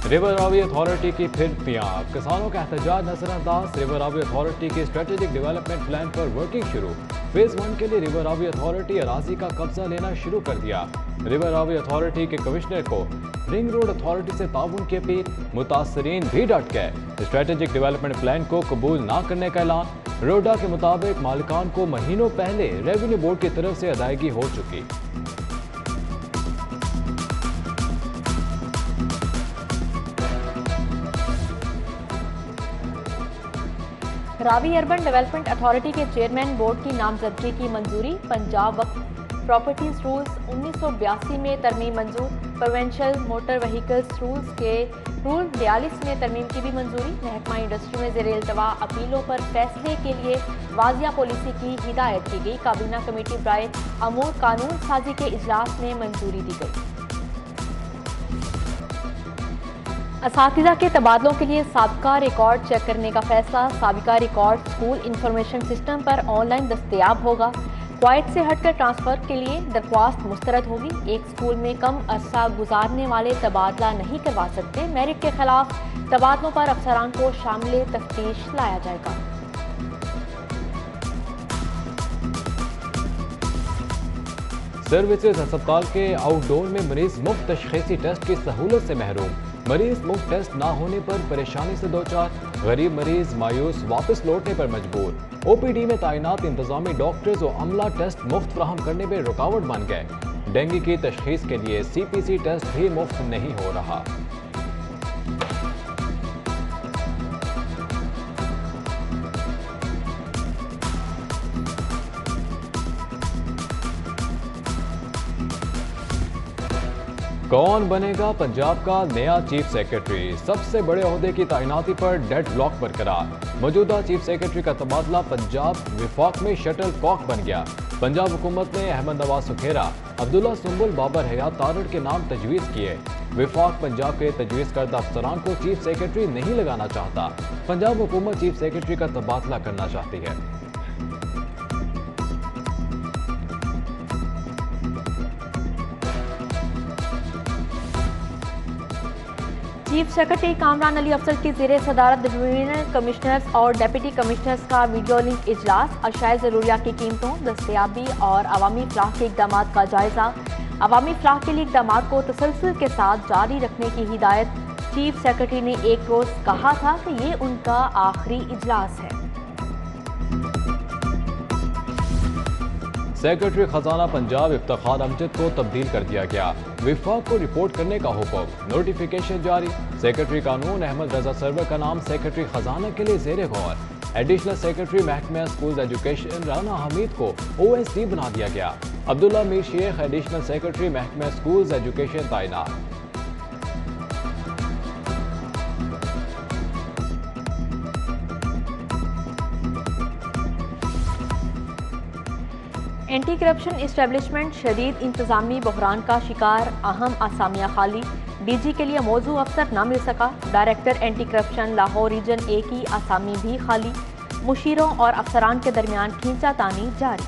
River Ravi authority की फिर पियां, किसानों का एहतजाज नजरअंदाज। रिवर रावी अथॉरिटी के स्ट्रेटेजिक डेवलपमेंट प्लान पर वर्किंग शुरू। फेज 1 के लिए रिवर रावी अथॉरिटी अराजी का कब्जा लेना शुरू कर दिया। रिवर रावी अथॉरिटी के कमिश्नर को रिंग रोड अथॉरिटी से ताउन की अपील, मुतासरीन भी डट गए। स्ट्रेटेजिक डेवलपमेंट प्लान को कबूल ना करने का ऐलान। रोडा के मुताबिक मालिकान को महीनों पहले रेवेन्यू बोर्ड की तरफ से अदायगी हो चुकी। रावी अर्बन डेवलपमेंट अथॉरिटी के चेयरमैन बोर्ड की नामजदगी की मंजूरी। पंजाब वक्फ प्रॉपर्टीज रूल्स 1982 में तरमीम मंजूर। प्रोवेंशियल मोटर व्हीकल्स रूल्स के रूल 42 में तरमीम की भी मंजूरी। महकमा इंडस्ट्री में ज़ेर इल्तवा अपीलों पर फैसले के लिए वाजिया पॉलिसी की हिदायत की गई। काबीना कमेटी बराए अमूर कानून साजी के इजलास में मंजूरी दी गई। असातिज़ा के तबादलों के लिए साबिका रिकॉर्ड चेक करने का फैसला। साबिका रिकॉर्ड स्कूल इंफॉर्मेशन सिस्टम पर ऑनलाइन दस्तयाब होगा। क्वाइट से हटकर ट्रांसफर के लिए दरख्वास्त मुस्तरद होगी। एक स्कूल में कम अरसा गुजारने वाले तबादला नहीं करवा सकते। मेरिट के खिलाफ तबादलों पर अफसरान को शामिल तफ्तीश लाया जाएगा। सर्विसेज अस्पताल के आउटडोर में मरीज मुफ्त तशखीसी टेस्ट की सहूलत से महरूम। मरीज मुफ्त टेस्ट ना होने पर परेशानी से दो चार। गरीब मरीज मायूस वापस लौटने पर मजबूर। ओपीडी में तैनात इंतजामी डॉक्टर्स और अमला टेस्ट मुफ्त फराहम करने में रुकावट बन गए। डेंगू की तशखीस के लिए सीपीसी टेस्ट भी मुफ्त नहीं हो रहा। कौन बनेगा पंजाब का नया चीफ सेक्रेटरी? सबसे बड़े ओहदे की तैनाती पर डेड ब्लॉक बरकरार। मौजूदा चीफ सेक्रेटरी का तबादला पंजाब विफाक में शटल कॉक बन गया। पंजाब हुकूमत ने अहमद नवाज सुखेरा, अब्दुल्ला सुंबुल, बाबर हयात तारड़ के नाम तजवीज़ किए। विफाक पंजाब के तजवीज़ करदा अफसरान को चीफ सेक्रेटरी नहीं लगाना चाहता। पंजाब हुकूमत चीफ सेक्रेटरी का तबादला करना चाहती है। चीफ सेक्रेटरी कामरान अली अफसर की ज़ेर सदारत डिवीजनल कमिश्नर्स और डिप्टी कमिश्नर्स का वीडियो लिंक इजलास। अशाए ज़रूरियात की कीमतों, दस्तयाबी और अवामी फलाह के इक़दाम का जायज़ा। अवामी फलाह के लिए इक़दाम को तसलसल के साथ जारी रखने की हिदायत। चीफ सेक्रेटरी ने एक रोज़ कहा था कि ये उनका आखिरी इजलास है। सेक्रेटरी खजाना पंजाब इफ्तिखार अमजद को तब्दील कर दिया गया। विफाक को रिपोर्ट करने का हुक्म, नोटिफिकेशन जारी। सेक्रेटरी कानून अहमद रजा सरवर का नाम सेक्रेटरी खजाना के लिए ज़ेरे गौर। एडिशनल सेक्रेटरी महकमा स्कूल एजुकेशन राना हमीद को OSD बना दिया गया। अब्दुल्ला मीर शेख एडिशनल सेक्रेटरी महकमा स्कूल एजुकेशन तैनात। एंटी करप्शन इस्टेब्लिशमेंट शदीद इंतजामी बहरान का शिकार। अहम आसामियाँ खाली। DG के लिए मौजू अफसर ना मिल सका। Director anti corruption Lahore region A की आसामी भी खाली। मुशीरों और अफसरान के दरमियान खींचातानी जारी।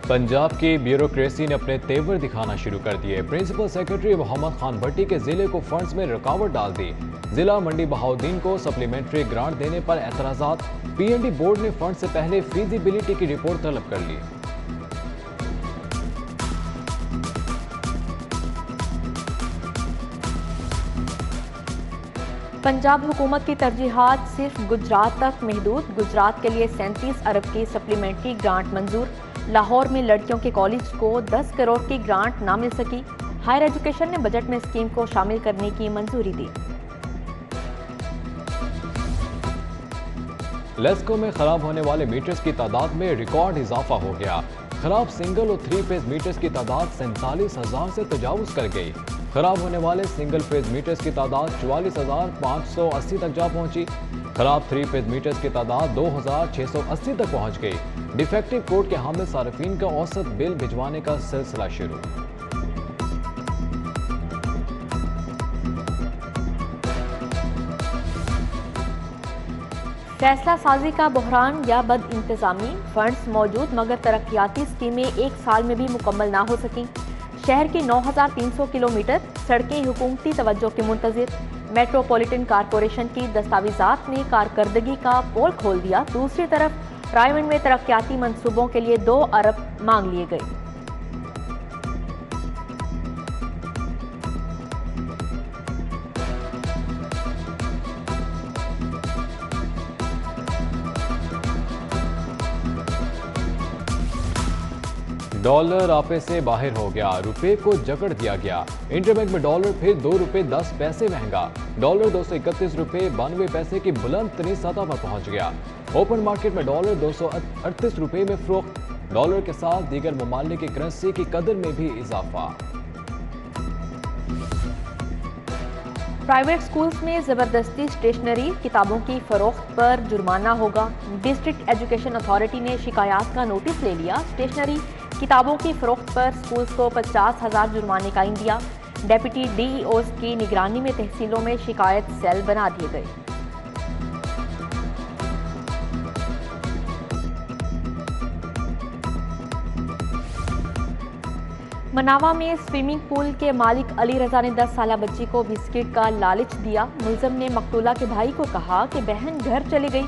पंजाब की ब्यूरोक्रेसी ने अपने तेवर दिखाना शुरू कर दिए। प्रिंसिपल सेक्रेटरी मोहम्मद खान भट्टी के जिले को फंड्स में रुकावट डाल दी। जिला मंडी बहाउद्दीन को सप्लीमेंट्री ग्रांट देने पर एतराजात। PND बोर्ड ने फंड से पहले फीजिबिलिटी की रिपोर्ट तलब कर ली। पंजाब हुकूमत की तरजीहात सिर्फ गुजरात तक महदूद। गुजरात के लिए 37 अरब की सप्लीमेंट्री ग्रांट मंजूर। लाहौर में लड़कियों के कॉलेज को 10 करोड़ की ग्रांट ना मिल सकी। हायर एजुकेशन ने बजट में स्कीम को शामिल करने की मंजूरी दी। लेस्को में खराब होने वाले मीटर्स की तादाद में रिकॉर्ड इजाफा हो गया। खराब सिंगल और 3 फेज मीटर्स की तादाद 47,000 से तजावुज कर गई। खराब होने वाले सिंगल फेज मीटर्स की तादाद 44,580 तक जा पहुंची। खराब 3 फेज मीटर्स की तादाद 2,680 तक पहुंच गई। डिफेक्टिव कोड के हामिल सार्फिन का औसत बिल भिजवाने का सिलसिला शुरू। फैसला साजी का बहरान या बद इंतजामी, फंड्स मौजूद मगर तरक्याती स्कीमें एक साल में भी मुकम्मल ना हो सकी। शहर की 9,300 किलोमीटर सड़कें हुकूमती तवज्जो के मुंतजिर। मेट्रोपॉलिटन कारपोरेशन की दस्तावेजात ने कारकर्दगी का पोल खोल दिया। दूसरी तरफ रायवन में तरक्याती मंसूबों के लिए 2 अरब मांग लिए गए। डॉलर आपे से बाहर हो गया, रुपए को जकड़ दिया गया। इंटरबैंक में डॉलर फिर 2 रुपए 10 पैसे महंगा। डॉलर 231 रुपए 92 पैसे की बुलंद तरीन सतह पर पहुंच गया। ओपन मार्केट में डॉलर 238 रुपए में फरोख्त। डॉलर के साथ दीगर ममालिक की करेंसी की कदर में भी इजाफा। प्राइवेट स्कूल्स में जबरदस्ती स्टेशनरी किताबों की फरोख्त पर जुर्माना होगा। डिस्ट्रिक्ट एजुकेशन अथॉरिटी ने शिकायत का नोटिस ले लिया। स्टेशनरी किताबों की फरोख्त पर स्कूल्स को 50,000 जुर्माने का इन दिया। डेप्यूटी डीईओज की निगरानी में तहसीलों में शिकायत सेल बना दिए गए। मनावा में स्विमिंग पूल के मालिक अली रजा ने 10 साला बच्ची को बिस्किट का लालच दिया। मुलजम ने मकतूला के भाई को कहा कि बहन घर चली गई।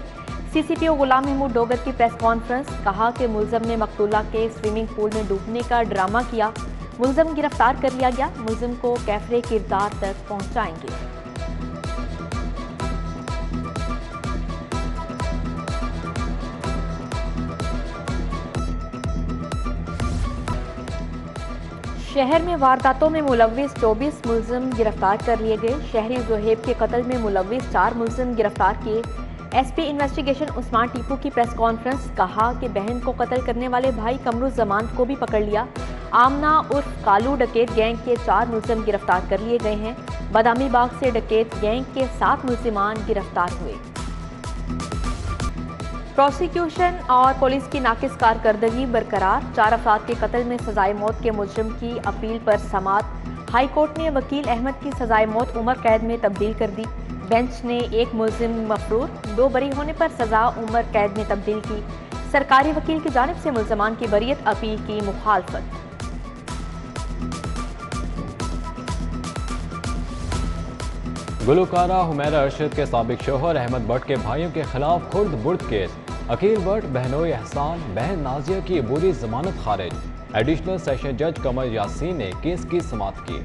सीसीपीओ गुलाम महमूद डोगर की प्रेस कॉन्फ्रेंस, कहा कि मुलजम ने मकतूला के स्विमिंग पूल में डूबने का ड्रामा किया। मुलजम गिरफ्तार कर लिया गया। मुलजम को कैफरे किरदार तक पहुंचाएंगे। शहर में वारदातों में मुलव्विस 24 मुलजिम गिरफ्तार कर लिए गए। शहरी जोहेब के कत्ल में मुलव्विस 4 मुलजिम गिरफ्तार किए। एसपी इन्वेस्टिगेशन उस्मान टीपू की प्रेस कॉन्फ्रेंस, कहा कि बहन को कत्ल करने वाले भाई कमरुज़्ज़मान को भी पकड़ लिया। आमना उर्फ कालू डकैत गैंग के 4 मुलजिम गिरफ्तार कर लिए गए हैं। बादामी बाग से डकैत गैंग के 7 मुलजिमान गिरफ्तार हुए। प्रोसिक्यूशन और पुलिस की नाकिस कारकर्दगी बरकरार। 4 अफराद के कत्ल में सजाए मौत के मुजरिम की अपील पर समाअत। हाई कोर्ट ने वकील अहमद की सजाए मौत उम्र कैद में तब्दील कर दी। बेंच ने एक मुलजिम मफरूर 2 बरी होने पर सजा उम्र कैद में तब्दील की। सरकारी वकील की जानिब से मुलजमान की बरियत अपील की मुखालफत। गुलकारा हुमैरा अरशद के साबिक शोहर अहमद भट्ट के भाइयों के खिलाफ खुर्द बुर्द केस। अकील भट्ट, बहनोई एहसान, बहन नाजिया की अबूरी जमानत खारिज। एडिशनल सेशन जज कमर यासीन ने केस की समाअत की।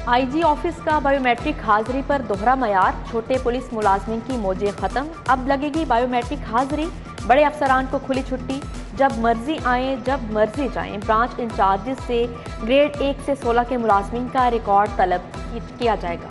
आईजी ऑफिस का बायोमेट्रिक हाजिरी पर दोहरा मयार। छोटे पुलिस मुलाजमिन की मौजें खत्म, अब लगेगी बायोमेट्रिक हाजिरी। बड़े अफसरान को खुली छुट्टी, जब मर्जी आए जब मर्जी जाएं। ब्रांच इंचार्जेस से ग्रेड 1 से 16 के मुलाजमिन का रिकॉर्ड तलब किया जाएगा।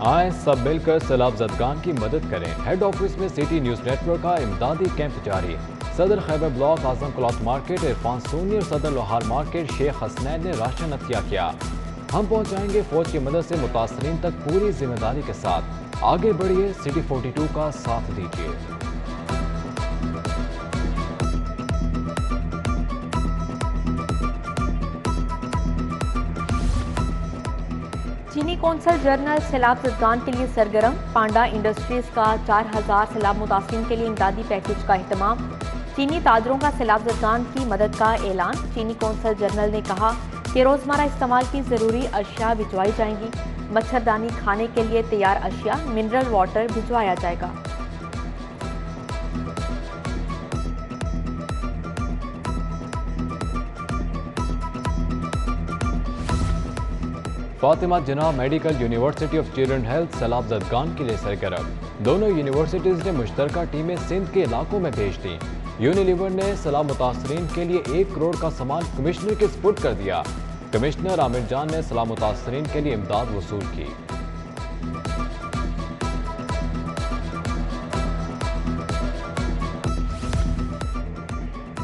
आए सब मिलकर सैलाब ज़दगान की मदद करें। हेड ऑफिस में सिटी न्यूज़ नेटवर्क का इमदादी कैंप जारी। सदर खैबर ब्लॉक, आजम क्लॉथ मार्केट, इरफान सोनी और सदर लोहार मार्केट शेख हसनैन ने राशन अतिया किया। हम पहुंचाएंगे फौज की मदद से मुतासरीन तक पूरी जिम्मेदारी के साथ। आगे बढ़िए, सिटी 42 का साथ दीजिए। चीनी कौंसल जनरल सैलाब ज़दगान के लिए सरगर्म। पांडा इंडस्ट्रीज का 4000 सैलाब मुतासरीन के लिए इमदादी पैकेज का एहतमाम। चीनी ताजरों का सैलाब ज़दगान की मदद का ऐलान। चीनी कौंसल जनरल ने कहा कि रोज़मर्रा इस्तेमाल की ज़रूरी अशिया भिजवाई जाएंगी। मच्छरदानी, खाने के लिए तैयार अशिया, मिनरल वाटर भिजवाया जाएगा। Fatima Jinnah medical university of children health सैलाब ज़दगान के लिए सरगर्म। दोनों यूनिवर्सिटीज़ ने मुश्तरका टीमें सिंध के इलाकों में भेज दी। यूनिलीवर ने सैलाब मुतासरीन के लिए 1 करोड़ का सामान कमिश्नर के सुपुर्द कर दिया। कमिश्नर आमिर जान ने सैलाब मुतासरीन के लिए इमदाद वसूल की।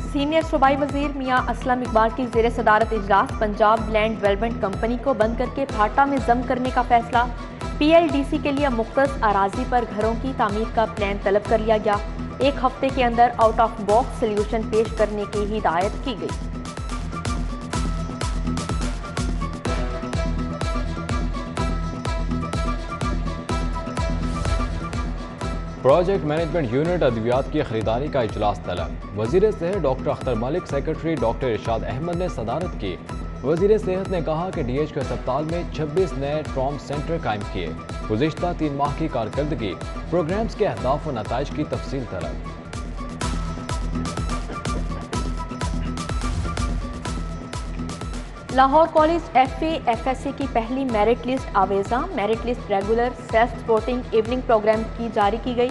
सीनियर सूबाई वजीर मियां असलम इकबाल की ज़ेर सदारत इजलास। पंजाब लैंड डेवलपमेंट कंपनी को बंद करके फाटा में जम करने का फैसला। PLDC के लिए मुख्तस अराजी पर घरों की तामीर का प्लान तलब कर लिया गया। 1 हफ्ते के अंदर आउट ऑफ बॉक्स सोल्यूशन पेश करने की हिदायत की गई। प्रोजेक्ट मैनेजमेंट यूनिट अद्वियात की खरीदारी का इजलास तलब। वजीर सेहत doctor Akhtar Malik, secretary doctor Irshad Ahmed ने सदारत की। वजीर सेहत ने कहा कि DHQ अस्पताल में 26 नए ट्रॉम सेंटर कायम किए। गुज़िश्ता 3 माह की कारकर्दगी, प्रोग्राम्स के अहदाफ व नताइज की तफसील तलब। लाहौर कॉलेज FA FSC की पहली मेरिट लिस्ट आवेजा। Merit list regular, self supporting evening programme की जारी की गई।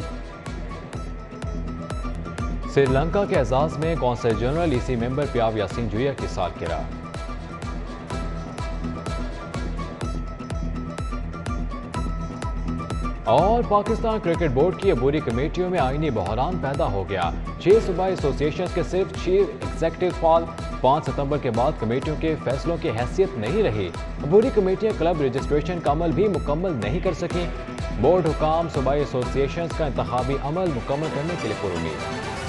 श्रीलंका के एजाज में कौंसल जनरल EC मेंबर पियाव यासीन जुया की सालगिरह। और पाकिस्तान क्रिकेट बोर्ड की अबूरी कमेटियों में आईनी बहरान पैदा हो गया। 6 सूबाई एसोसिएशन के सिर्फ चीफ एग्जीक्यूटिव फाल। 5 सितंबर के बाद कमेटियों के फैसलों की हैसियत नहीं रही। अबूरी कमेटियां क्लब रजिस्ट्रेशन का अमल भी मुकम्मल नहीं कर सकी। बोर्ड हुकाम सूबाई एसोसिएशन का इंतखाबी अमल मुकम्मल करने के लिए पुरुमीद।